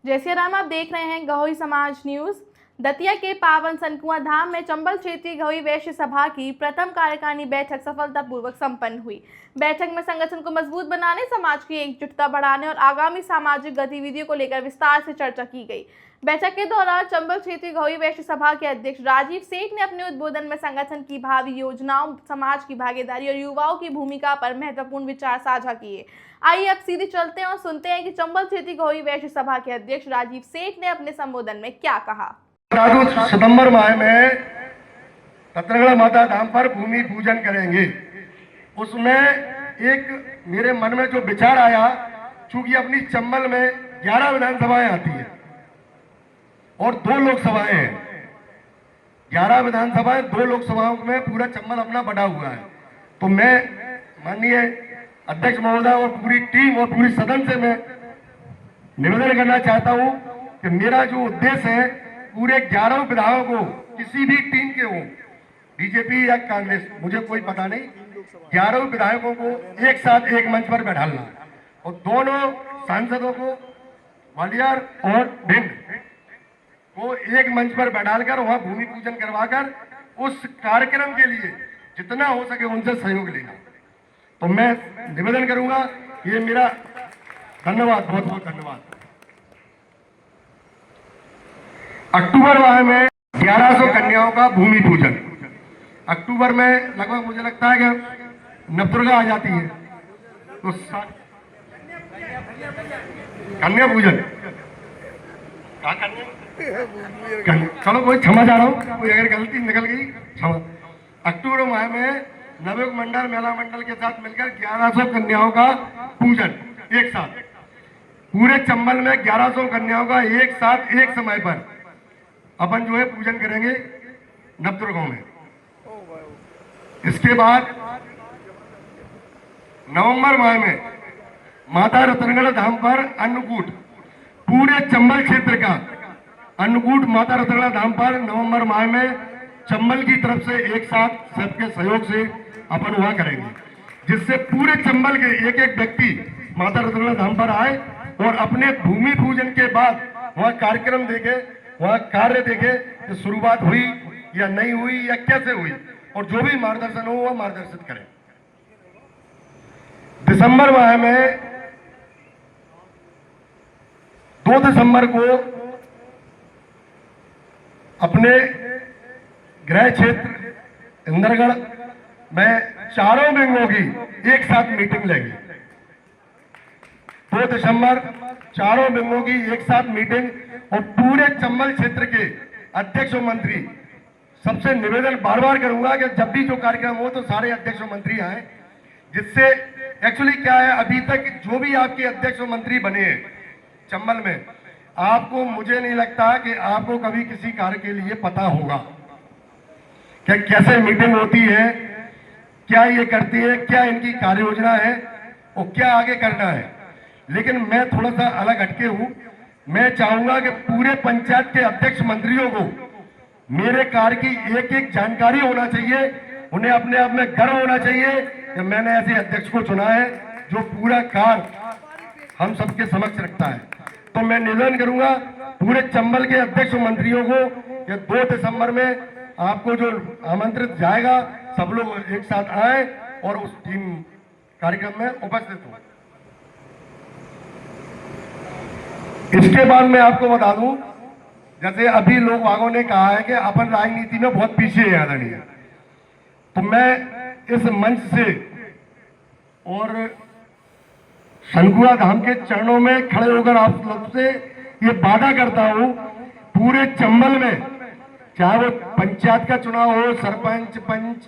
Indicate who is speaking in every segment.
Speaker 1: जय सिया राम। आप देख रहे हैं गहोई समाज न्यूज। दतिया के पावन सनकुआ धाम में चंबल क्षेत्रीय गहोई वैश्य सभा की प्रथम कार्यकारिणी बैठक सफलतापूर्वक संपन्न हुई। बैठक में संगठन को मजबूत बनाने, समाज की एकजुटता बढ़ाने और आगामी सामाजिक गतिविधियों को लेकर विस्तार से चर्चा की गई। बैठक के दौरान चंबल क्षेत्रीय गहोई वैश्य सभा के अध्यक्ष राजीव सेठ ने अपने उद्बोधन में संगठन की भावी योजनाओं, समाज की भागीदारी और युवाओं की भूमिका पर महत्वपूर्ण विचार साझा किए। आइए अब सीधे चलते हैं और सुनते हैं कि चंबल क्षेत्रीय गहोई वैश्य सभा के अध्यक्ष राजीव सेठ ने अपने संबोधन में क्या कहा।
Speaker 2: सितंबर माह में रतनगढ़ माता धाम पर भूमि पूजन करेंगे। उसमें एक मेरे मन में जो विचार आया, चूंकि अपनी चंबल में 11 विधानसभाएं आती है और 2 लोकसभाएं हैं। 11 विधानसभाएं, 2 लोकसभाओं में पूरा चंबल अपना बटा हुआ है। तो मैं माननीय अध्यक्ष महोदय और पूरी टीम और पूरी सदन से मैं निवेदन करना चाहता हूं कि मेरा जो उद्देश्य है, पूरे 11 विधायकों को, किसी भी टीम के हो, बीजेपी या कांग्रेस, मुझे कोई पता नहीं, 11 विधायकों को एक साथ एक मंच पर बैठाना और दोनों सांसदों को, ग्वालियर और भिंड को एक मंच पर बैठाकर वहां भूमि पूजन करवाकर उस कार्यक्रम के लिए जितना हो सके उनसे सहयोग लेना। तो मैं निवेदन करूंगा, ये मेरा धन्यवाद, बहुत बहुत धन्यवाद। अक्टूबर माह में 1100 कन्याओं का भूमि पूजन। अक्टूबर में लगभग मुझे लगता है कि नवदुर्गा आ जाती है, तो कन्या पूजन चलो कोई क्षमा जा रहा हूँ, कोई अगर गलती निकल गई क्षमा। अक्टूबर माह में नवयुग मंडल, मेला मंडल के साथ मिलकर 1100 कन्याओं का पूजन एक साथ, पूरे चंबल में 1100 कन्याओं का एक साथ एक समय पर अपन जो है पूजन करेंगे नवदुर्गा में। इसके बाद नवंबर माह में माता रतनगढ़ धाम पर अन्नकूट, पूरे चंबल क्षेत्र का अन्नकूट माता रतनगढ़ धाम पर नवंबर माह में चंबल की तरफ से एक साथ सबके सहयोग से अपन वहां करेंगे, जिससे पूरे चंबल के एक एक व्यक्ति माता रतनगढ़ धाम पर आए और अपने भूमि पूजन के बाद वहां कार्यक्रम देखे, वहां कार्य देखे कि शुरुआत हुई या नहीं हुई या कैसे हुई, और जो भी मार्गदर्शन हो वह मार्गदर्शित करें। दिसंबर माह में 2 दिसंबर को अपने गृह क्षेत्र इंद्रगढ़ में चारों विंगों की एक साथ मीटिंग लेंगे। 2 दिसंबर चारों विंगों की एक साथ मीटिंग, और पूरे चंबल क्षेत्र के अध्यक्ष और मंत्री, सबसे निवेदन बार बार करूंगा कि जब भी जो कार्यक्रम हो तो सारे अध्यक्ष और मंत्री आए, जिससे एक्चुअली क्या है, अभी तक जो भी आपके अध्यक्ष और मंत्री बने हैं चंबल में, आपको, मुझे नहीं लगता कि आपको कभी किसी कार्य के लिए पता होगा कि कैसे मीटिंग होती है, क्या ये करती है, क्या इनकी कार्य योजना है और क्या आगे करना है। लेकिन मैं थोड़ा सा अलग हटके हूं। मैं चाहूंगा कि पूरे पंचायत के अध्यक्ष मंत्रियों को मेरे कार्य की एक एक जानकारी होना चाहिए, उन्हें अपने आप में गर्व होना चाहिए कि मैंने ऐसे अध्यक्ष को चुना है जो पूरा कार्य हम सबके समक्ष रखता है। तो मैं निवेदन करूंगा पूरे चंबल के अध्यक्ष मंत्रियों को कि 2 दिसंबर में आपको जो आमंत्रित जाएगा, सब लोग एक साथ आए और उस टीम कार्यक्रम में उपस्थित हो। इसके बाद मैं आपको बता दूं, जैसे अभी लोग वागों ने कहा है कि अपन राजनीति में बहुत पीछे है आदरणीय, तो मैं इस मंच से और सनकुआ धाम के चरणों में खड़े होकर आप लोग से ये वादा करता हूं, पूरे चंबल में चाहे वो पंचायत का चुनाव हो, सरपंच, पंच,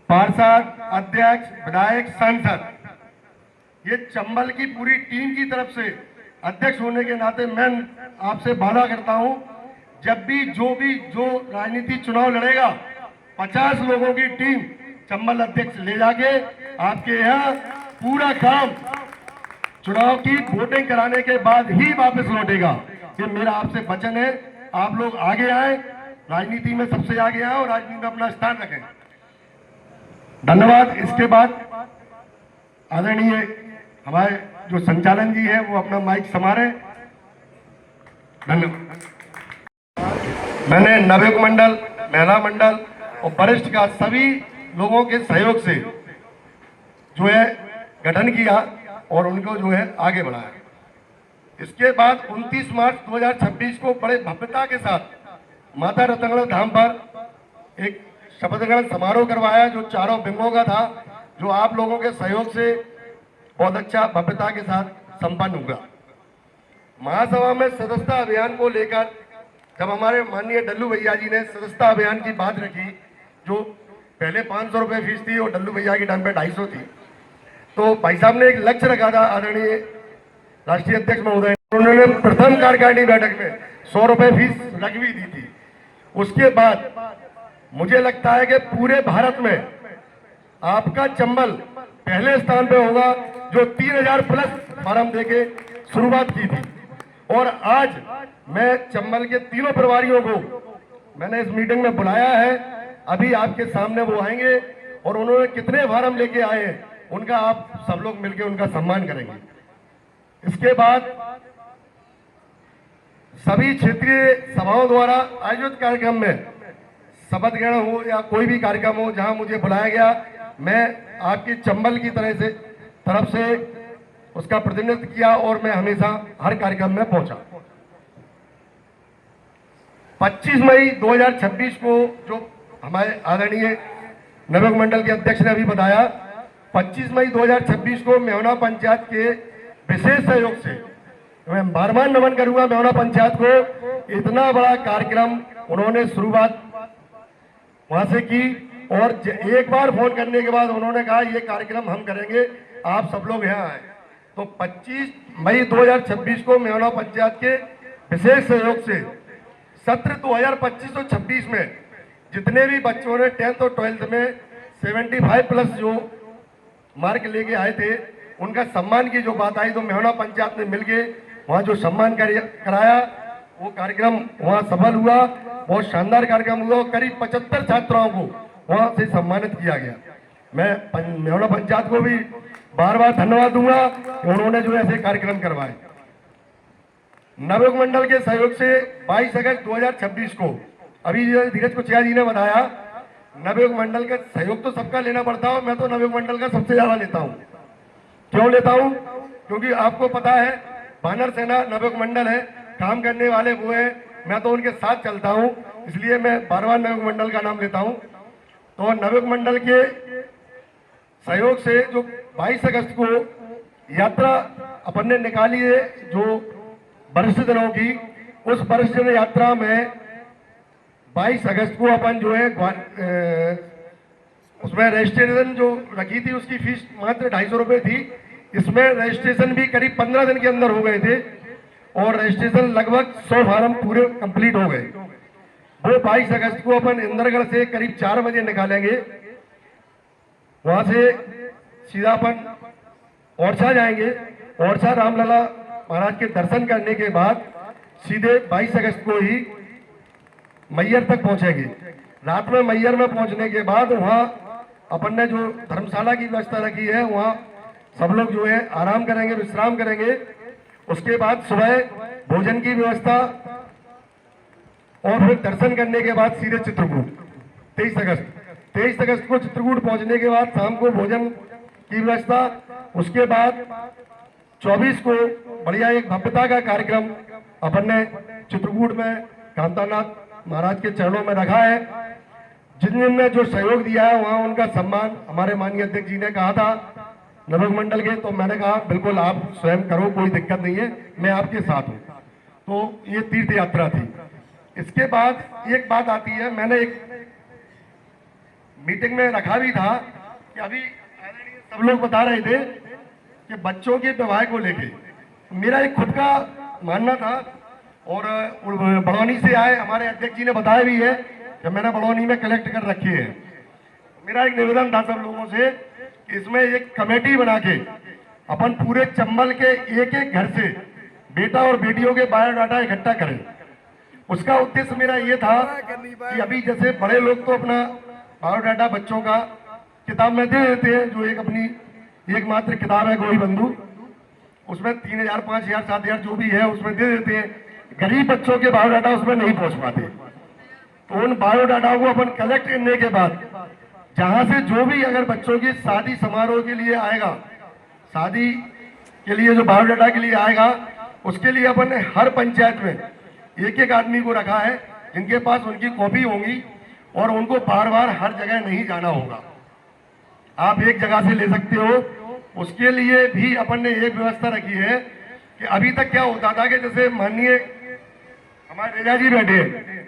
Speaker 2: पार्षद, अध्यक्ष, विधायक, सांसद, ये चंबल की पूरी टीम की तरफ से अध्यक्ष होने के नाते मैं आपसे वादा करता हूं, जब भी जो राजनीति चुनाव लड़ेगा, 50 लोगों की टीम चंबल अध्यक्ष ले जाके आपके यहाँ पूरा काम चुनाव की वोटिंग कराने के बाद ही वापस लौटेगा। ये मेरा आपसे वचन है। आप लोग आगे आए, राजनीति में सबसे आगे आए और राजनीति में अपना स्थान रखें। धन्यवाद। इसके बाद आदरणीय हमारे जो संचालन जी है वो अपना माइक संभालें। धन्यवाद। मैंने नवयुग मंडल, महिला मंडल और वरिष्ठ का सभी लोगों के सहयोग से जो है गठन किया और उनको जो है आगे बढ़ाया। इसके बाद 29 मार्च 2026 को बड़े भव्यता के साथ माता रतनगढ़ धाम पर एक शपथ ग्रहण समारोह करवाया, जो चारों विंगों का था, जो आप लोगों के सहयोग से बहुत अच्छा भव्यता के साथ संपन्न हुआ। महासभा में सदस्यता अभियान को लेकर जब हमारे माननीय डल्लू भैया जी ने सदस्यता अभियान की बात रखी, जो पहले 500 रुपये फीस थी और डल्लू भैया की टाइम पे 250 थी, तो भाई साहब ने एक लक्ष्य रखा था, आदरणीय राष्ट्रीय अध्यक्ष महोदय, उन्होंने प्रथम कार्यकारिणी बैठक में 100 रुपये फीस रखवी दी थी। उसके बाद मुझे लगता है कि पूरे भारत में आपका चंबल पहले स्थान पे होगा, जो 3000 प्लस फार्म देके शुरुआत की थी। और आज मैं चंबल के तीनों प्रभारियों को मैंने इस मीटिंग में बुलाया है, अभी आपके सामने वो आएंगे और उन्होंने कितने फार्म लेके आए हैं उनका आप सब लोग मिलकर उनका सम्मान करेंगे। इसके बाद सभी क्षेत्रीय सभाओं द्वारा आयोजित कार्यक्रम में शपथ ग्रहण हो या कोई भी कार्यक्रम हो जहां मुझे बुलाया गया, मैं आपकी चंबल की तरफ से उसका प्रतिनिधित्व किया और मैं हमेशा हर कार्यक्रम में पहुंचा। 25 मई 2026 को जो हमारे आदरणीय नवयुग मंडल के अध्यक्ष ने अभी बताया, 25 मई 2026 को मेहना पंचायत के विशेष सहयोग से मैं बार-बार नमन करूंगा मेहना पंचायत को, इतना बड़ा कार्यक्रम उन्होंने शुरुआत वहां से की और एक बार फोन करने के बाद उन्होंने कहा ये कार्यक्रम हम करेंगे, आप सब लोग यहाँ आए। तो 25 मई 2026 को मेहना पंचायत के विशेष सहयोग से सत्र 2025-26 में जितने भी बच्चों ने 10th और 12th में 75 प्लस जो मार्क लेके आए थे, उनका सम्मान की जो बात आई, तो मेहना पंचायत ने मिलके वहाँ जो सम्मान कराया, वो कार्यक्रम वहाँ सफल हुआ, बहुत शानदार कार्यक्रम हुआ। करीब 75 छात्राओं को वहाँ से सम्मानित किया गया। मैं मेहना पंचायत को भी बार बार धन्यवाद दूंगा कि उन्होंने जो ऐसे कार्यक्रम करवाए। नवयुग मंडल के सहयोग से 22 अगस्त 2026 को अभी धीरज कुचिया जी ने बताया, नवयुग मंडल का सहयोग तो सबका लेना पड़ता है, मैं तो नवयुग मंडल का सबसे ज्यादा लेता हूँ। क्यों लेता हूँ? क्योंकि आपको पता है वानर सेना नवयुग मंडल है, काम करने वाले वो है, मैं तो उनके साथ चलता हूँ, इसलिए मैं बार बार नवयुग मंडल का नाम लेता हूँ। तो नवयुग मंडल के सहयोग से जो 22 अगस्त को यात्रा अपन ने निकाली है, जो वरिष्ठ जनों की, उस वरिष्ठ जन यात्रा में 22 अगस्त को अपन जो है उसमें रजिस्ट्रेशन जो रखी थी उसकी फीस मात्र 250 रुपये थी। इसमें रजिस्ट्रेशन भी करीब 15 दिन के अंदर हो गए थे और रजिस्ट्रेशन लगभग 100 फार्म पूरे कंप्लीट हो गए। वो 22 अगस्त को अपन इंदरगढ़ से करीब 4 बजे निकालेंगे, वहां से सीधा अपन ओरछा जाएंगे। ओरछा रामलला महाराज के दर्शन करने के बाद सीधे 22 अगस्त को ही मैयर तक पहुंचेंगे। रात में मैयर में पहुंचने के बाद वहां अपन ने जो धर्मशाला की व्यवस्था रखी है, वहां सब लोग जो है आराम करेंगे, विश्राम करेंगे। उसके बाद सुबह भोजन की व्यवस्था और फिर दर्शन करने के बाद सीधे चित्रकूट 23 अगस्त को चित्रकूट पहुंचने के बाद शाम को भोजन की व्यवस्था। उसके बाद 24 को बढ़िया एक भव्यता का कार्यक्रम अपन ने चित्रकूट में कांतानाथ महाराज के चरणों में रखा है। जिन ने जो सहयोग दिया है वहां उनका सम्मान हमारे माननीय अध्यक्ष जी ने कहा था नवयुग मंडल के, तो मैंने कहा बिल्कुल आप स्वयं करो, कोई दिक्कत नहीं है, मैं आपके साथ हूं। तो ये तीर्थ यात्रा थी। इसके बाद एक बात आती है, मैंने एक मीटिंग में रखा भी था कि अभी सब लोग बता रहे थे कि बच्चों के विवाह को लेके मेरा एक खुद का मानना था और बड़ौनी से आए हमारे अध्यक्ष जी ने बताया भी है कि मैंने बड़ौनी में कलेक्ट कर रखी है। मेरा एक निवेदन था सब लोगों से, इसमें एक कमेटी बना के अपन पूरे चंबल के एक एक घर से बेटा और बेटियों के बायोडाटा इकट्ठा करें। उसका उद्देश्य मेरा ये था कि अभी जैसे बड़े लोग तो अपना बायोडाटा बच्चों का किताब में दे देते हैं, जो एक अपनी एकमात्र किताब है गोई बंधु, उसमें 3000, 5000, 7000 जो भी है उसमें दे देते हैं। गरीब बच्चों के बायोडाटा उसमें नहीं पहुंच पाते। तो उन बायोडाटा को अपन कलेक्ट करने के बाद जहां से जो भी अगर बच्चों की शादी समारोह के लिए आएगा, शादी के लिए जो बायोडाटा के लिए आएगा, उसके लिए अपन ने हर पंचायत में एक एक आदमी को रखा है जिनके पास उनकी कॉपी होंगी और उनको बार बार हर जगह नहीं जाना होगा। आप एक जगह से ले सकते हो। उसके लिए भी अपन ने एक व्यवस्था रखी है कि अभी तक क्या होता था कि जैसे माननीय हमारे रेजा जी बैठे,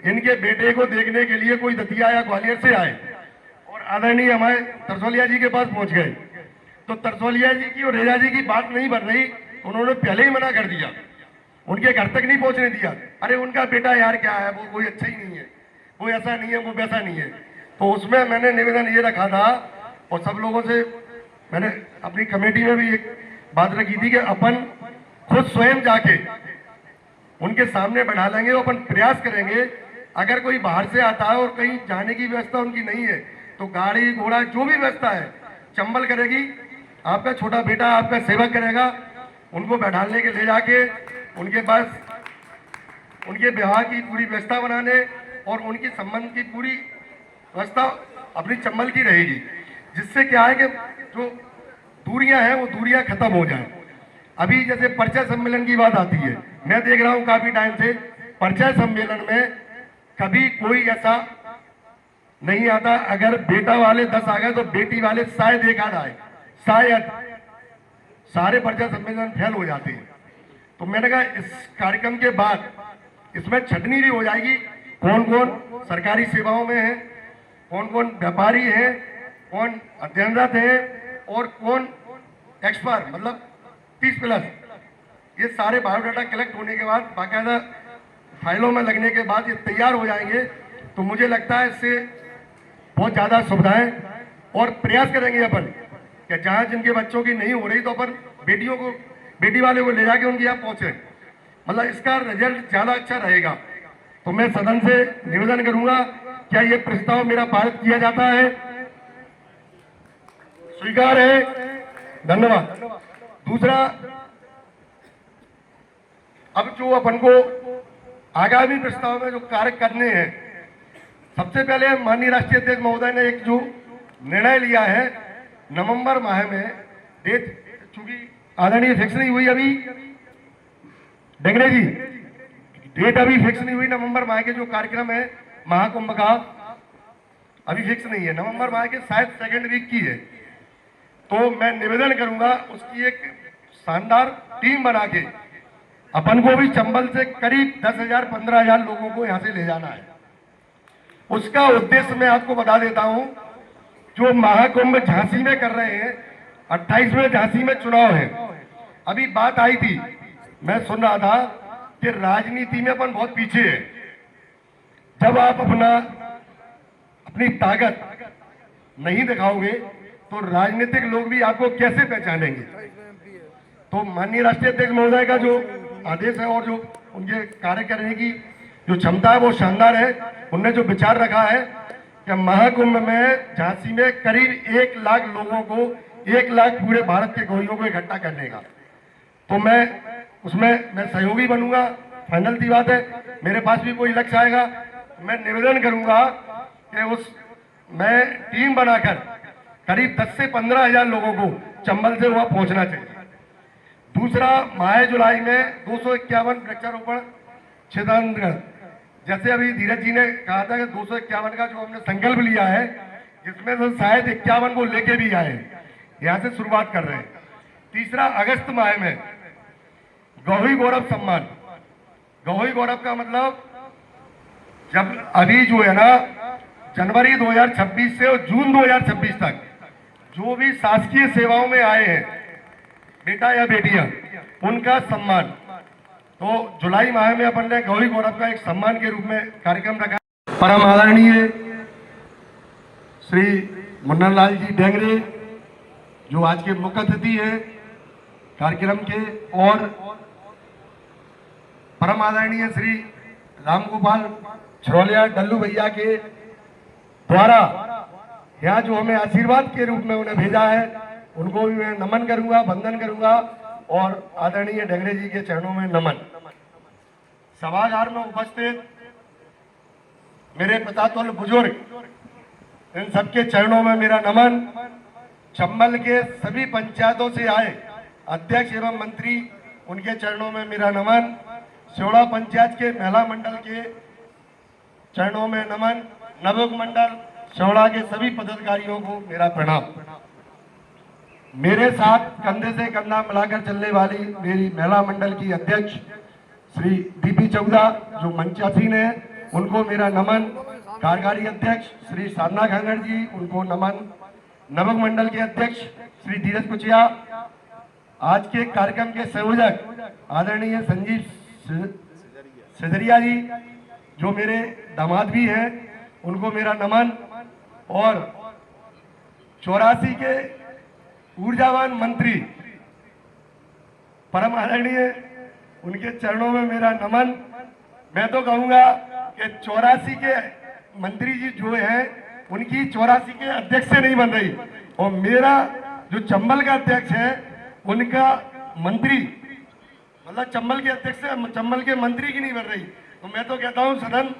Speaker 2: इनके बेटे को देखने के लिए कोई दतिया या ग्वालियर से आए और आदरणीय हमारे तरसोलिया जी के पास पहुंच गए, तो तरसोलिया जी की और रेजा जी की बात नहीं बन रही, उन्होंने पहले ही मना कर दिया, उनके घर तक नहीं पहुंचने दिया। अरे उनका बेटा यार क्या है, वो कोई अच्छा ही नहीं है, वो ऐसा नहीं है, वो वैसा नहीं है। तो उसमें मैंने निवेदन ये रखा था और सब लोगों से मैंने अपनी कमेटी में भी एक बात रखी थी कि अपन खुद स्वयं जाके उनके सामने बैठा लेंगे, अपन प्रयास करेंगे। अगर कोई बाहर से आता है और कहीं जाने की व्यवस्था उनकी नहीं है तो गाड़ी घोड़ा जो भी व्यवस्था है चंबल करेगी, आपका छोटा बेटा आपका सेवक करेगा, उनको बैठाने के ले जाके उनके पास उनके विवाह की पूरी व्यवस्था बनाने और उनकी संबंध की पूरी व्यवस्था अपनी चंबल की रहेगी, जिससे क्या है कि जो दूरियां हैं वो दूरियां खत्म हो जाए। अभी जैसे परिचय सम्मेलन की बात आती है, मैं देख रहा हूं काफी टाइम से परिचय सम्मेलन में कभी कोई ऐसा नहीं आता। अगर बेटा वाले 10 आ गए तो बेटी वाले शायद एक आध आए, शायद सारे परिचय सम्मेलन फेल हो जाते हैं। तो मैंने कहा इस कार्यक्रम के बाद इसमें छटनी भी हो जाएगी, कौन कौन सरकारी सेवाओं में है, कौन कौन व्यापारी है, कौन अध्ययनरत है और कौन एक्सपर्ट मतलब 30+, ये सारे बायोडाटा कलेक्ट होने के बाद बाकायदा फाइलों में लगने के बाद ये तैयार हो जाएंगे। तो मुझे लगता है इससे बहुत ज़्यादा सुविधाएं और प्रयास करेंगे अपन कि जहाँ जिनके बच्चों की नहीं हो रही तो अपन बेटियों को बेटी वाले को ले जाके उनके यहाँ पहुँचे, मतलब इसका रिजल्ट ज़्यादा अच्छा रहेगा। तो मैं सदन से निवेदन करूंगा, क्या ये प्रस्ताव मेरा पारित किया जाता है? स्वीकार है? धन्यवाद। दूसरा, अब जो अपन को आगामी प्रस्ताव में जो कार्य करने हैं, सबसे पहले माननीय राष्ट्रीय अध्यक्ष महोदय ने एक जो निर्णय लिया है नवंबर माह में डेट, चूंकि आदरणीय फिक्स नहीं हुई अभी डेंगरे जी, डेट अभी फिक्स नहीं हुई, नवंबर माह के जो कार्यक्रम है महाकुंभ का अभी फिक्स नहीं है, नवंबर माह के शायद सेकेंड वीक की है। तो मैं निवेदन करूंगा उसकी एक शानदार टीम बना के अपन को भी चंबल से करीब 10,000-15,000 लोगों को यहाँ से ले जाना है। उसका उद्देश्य मैं आपको बता देता हूं, जो महाकुंभ झांसी में कर रहे हैं, 28 में झांसी में चुनाव है। अभी बात आई थी, मैं सुन रहा था कि राजनीति में अपन बहुत पीछे है। जब आप अपनी ताकत नहीं दिखाओगे तो राजनीतिक लोग भी आपको कैसे पहचानेंगे? तो माननीय राष्ट्रीय अध्यक्ष महोदय का जो आदेश है और जो उनके कार्य करने की जो क्षमता है वो शानदार है। उनने जो विचार रखा है कि महाकुंभ में झांसी में करीब 1 लाख लोगों को, 1 लाख पूरे भारत के गौइयों को इकट्ठा करने का, तो मैं उसमें मैं सहयोगी बनूंगा। फाइनल सी बात है, मेरे पास भी कोई लक्ष्य आएगा, मैं निवेदन करूंगा कि मैं टीम बनाकर करीब 10 से 15,000 लोगों को चंबल से वहां पहुंचना चाहिए। दूसरा, माह जुलाई में 251 वृक्षारोपण क्षेत्रांतरण, जैसे अभी धीरज जी ने कहा था कि 251 का जो हमने संकल्प लिया है, जिसमें से शायद 51 को लेके भी आए, यहाँ से शुरुआत कर रहे हैं। तीसरा, अगस्त माह में गौही गौरव सम्मान। गौही गौरव का मतलब जब अभी जो है ना जनवरी 2026 से और जून 2026 तक जो भी शासकीय सेवाओं में आए हैं बेटा या बेटियां, उनका सम्मान। तो जुलाई माह में अपन ने गौरी गौरव का एक सम्मान के रूप में कार्यक्रम रखा। परम आदरणीय श्री मुन्ना लाल जी डेंगरे जो आज के मुख्य अतिथि हैं कार्यक्रम के, और परम आदरणीय श्री रामगोपाल छरोलिया डल्लू भैया के द्वारा यहाँ जो हमें आशीर्वाद के रूप में उन्हें भेजा है, उनको भी मैं नमन करूंगा, वंदन करूंगा और आदरणीय डेंगरे जी के चरणों में नमन। सभागार में उपस्थित मेरे पितातुल्य बुजुर्ग, इन सबके चरणों में मेरा नमन। चंबल के सभी पंचायतों से आए अध्यक्ष एवं मंत्री, उनके चरणों में मेरा नमन। सेवड़ा पंचायत के महिला मंडल के चरणों में नमन। नवयुग मंडल सेवड़ा के सभी पदाधिकारियों को मेरा प्रणाम। मेरे साथ कंधे से कंधा मिलाकर चलने वाली मेरी महिला मंडल की अध्यक्ष श्री दीपी चौधा जो मंचासीन है, उनको मेरा नमन। कार्यकारी अध्यक्ष श्री साधना खांगड़ जी, उनको नमन। नवयुग मंडल के अध्यक्ष श्री धीरज कुचिया, आज के कार्यक्रम के संयोजक आदरणीय संजीव सिजरिया जी जो मेरे दामाद भी हैं, उनको मेरा नमन। और 84 के ऊर्जावान मंत्री परम आदरणीय, उनके चरणों में मेरा नमन। मैं तो कहूंगा कि 84 के मंत्री जी जो हैं, उनकी 84 के अध्यक्ष से नहीं बन रही, और मेरा जो चंबल का अध्यक्ष है उनका मंत्री, मतलब चंबल के अध्यक्ष से चंबल के मंत्री की नहीं बन रही। तो मैं तो कहता हूं सदन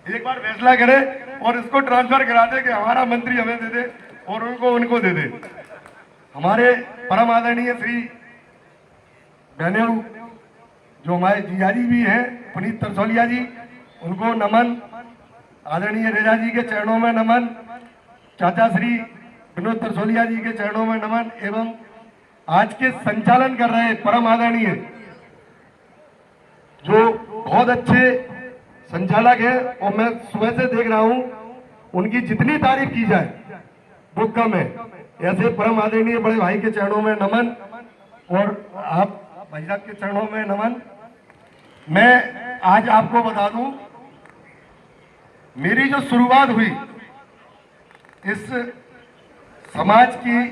Speaker 2: एक बार फैसला करे और इसको ट्रांसफर करा दे कि हमारा मंत्री हमें दे दे और उनको दे दे। हमारे परम आदरणीय श्री बहनेऊ जो हमारे जीजाजी भी हैं, पुनीत तरसोलिया जी, उनको नमन। आदरणीय रेजा जी के चरणों में नमन। चाचा श्री विनोद तरसोलिया जी के चरणों में नमन। एवं आज के संचालन कर रहे परम आदरणीय जो बहुत अच्छे संचालक है, और मैं सुबह से देख रहा हूं उनकी जितनी तारीफ की जाए वो कम है। ऐसे परम आदरणीय बड़े भाई के चरणों में नमन, और आप भाई साहब के चरणों में नमन। मैं आज आपको बता दूं, मेरी जो शुरुआत हुई इस समाज की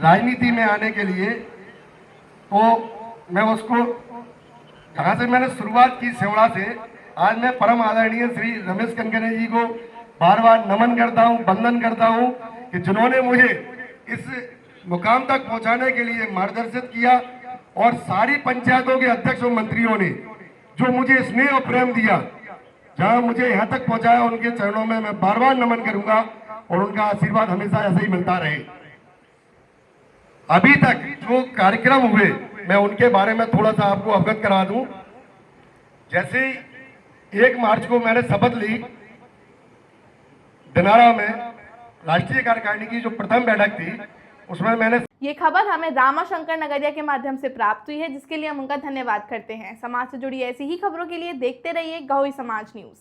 Speaker 2: राजनीति में आने के लिए, तो मैं उसको जहां से मैंने शुरुआत की सेवड़ा से, आज मैं परम आदरणीय श्री रमेश कनकने जी को बार बार नमन करता हूं, वंदन करता हूं कि जिन्होंने मुझे इस मुकाम तक पहुंचाने के लिए मार्गदर्शित किया, और सारी पंचायतों के अध्यक्ष और मंत्रियों ने जो मुझे स्नेह और प्रेम दिया, जहां मुझे यहाँ तक पहुंचाया, उनके चरणों में मैं बार बार नमन करूंगा, और उनका आशीर्वाद हमेशा ऐसे ही मिलता रहे। अभी तक जो कार्यक्रम हुए, मैं उनके बारे में थोड़ा सा आपको अवगत करा दूं। जैसे 1 मार्च को मैंने शपथ ली दिनारा में, राष्ट्रीय कार्यकारिणी की जो प्रथम बैठक थी, उसमें मैंने
Speaker 1: ये खबर हमें रामाशंकर नगरिया के माध्यम से प्राप्त हुई है, जिसके लिए हम उनका धन्यवाद करते हैं। समाज से जुड़ी ऐसी ही खबरों के लिए देखते रहिए गहोई समाज न्यूज।